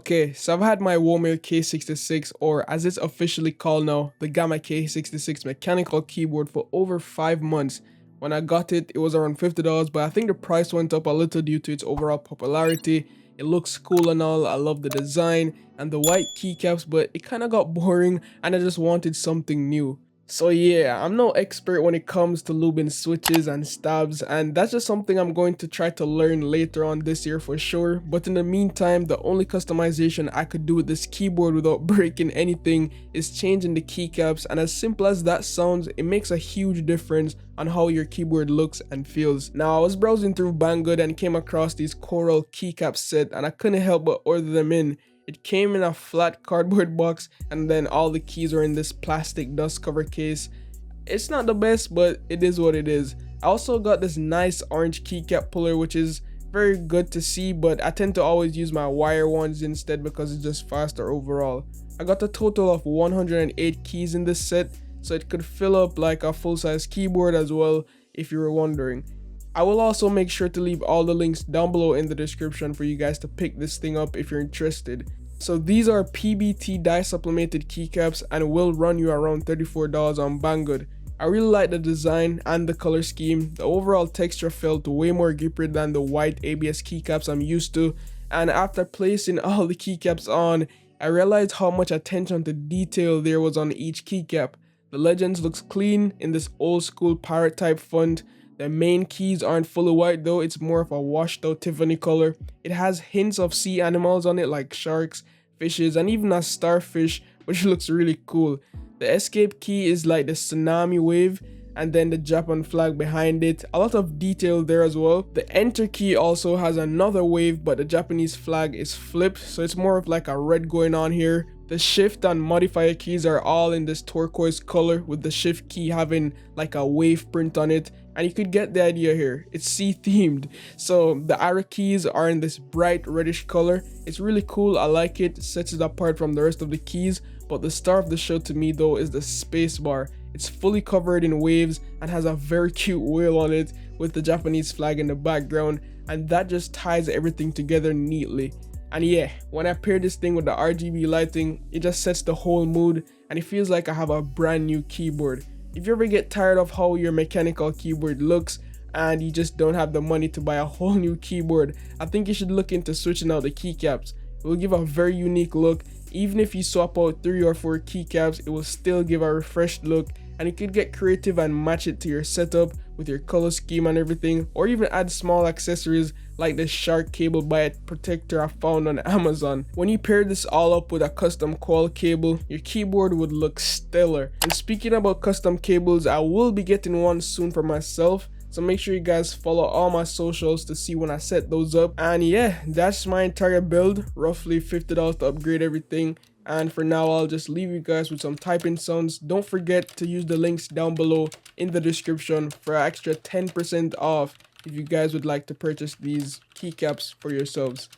Okay, so I've had my Womil K66, or as it's officially called now, the Gamma K66 mechanical keyboard for over 5 months. When I got it, it was around $50, but I think the price went up a little due to its overall popularity. It looks cool and all, I love the design and the white keycaps, but it kind of got boring and I just wanted something new. So yeah, I'm no expert when it comes to lubing switches and stabs, and that's just something I'm going to try to learn later on this year for sure. But in the meantime, the only customization I could do with this keyboard without breaking anything is changing the keycaps, and as simple as that sounds, it makes a huge difference on how your keyboard looks and feels. Now, I was browsing through Banggood and came across these Coral Keycap Set, and I couldn't help but order them in. It came in a flat cardboard box, and then all the keys are in this plastic dust cover case. It's not the best, but it is what it is. I also got this nice orange keycap puller, which is very good to see, but I tend to always use my wire ones instead because it's just faster overall. I got a total of 108 keys in this set, so it could fill up like a full-size keyboard as well, if you were wondering. I will also make sure to leave all the links down below in the description for you guys to pick this thing up if you're interested. So these are PBT dye supplemented keycaps and will run you around $34 on Banggood. I really like the design and the color scheme. The overall texture felt way more grippier than the white ABS keycaps I'm used to, and after placing all the keycaps on, I realized how much attention to detail there was on each keycap. The legends looks clean in this old school pirate type font. The main keys aren't fully white though, it's more of a washed out Tiffany color. It has hints of sea animals on it like sharks, fishes, and even a starfish, which looks really cool. The escape key is like the tsunami wave, and then the Japan flag behind it. A lot of detail there as well. The enter key also has another wave, but the Japanese flag is flipped, so it's more of like a red going on here. The shift and modifier keys are all in this turquoise color, with the shift key having like a wave print on it, and you could get the idea here. It's sea themed. So the arrow keys are in this bright reddish color. It's really cool, I like it, sets it apart from the rest of the keys. But the star of the show to me though is the space bar. It's fully covered in waves and has a very cute whale on it with the Japanese flag in the background, and that just ties everything together neatly. And yeah, when I pair this thing with the RGB lighting, it just sets the whole mood and it feels like I have a brand new keyboard. If you ever get tired of how your mechanical keyboard looks and you just don't have the money to buy a whole new keyboard, I think you should look into switching out the keycaps. It will give a very unique look. Even if you swap out 3 or 4 keycaps, it will still give a refreshed look, and you could get creative and match it to your setup with your color scheme and everything, or even add small accessories like the shark cable bite protector I found on Amazon. When you pair this all up with a custom coil cable, your keyboard would look stellar. And speaking about custom cables, I will be getting one soon for myself, so make sure you guys follow all my socials to see when I set those up. And yeah, that's my entire build, roughly $50 to upgrade everything. And for now, I'll just leave you guys with some typing sounds. Don't forget to use the links down below in the description for an extra 10% off if you guys would like to purchase these keycaps for yourselves.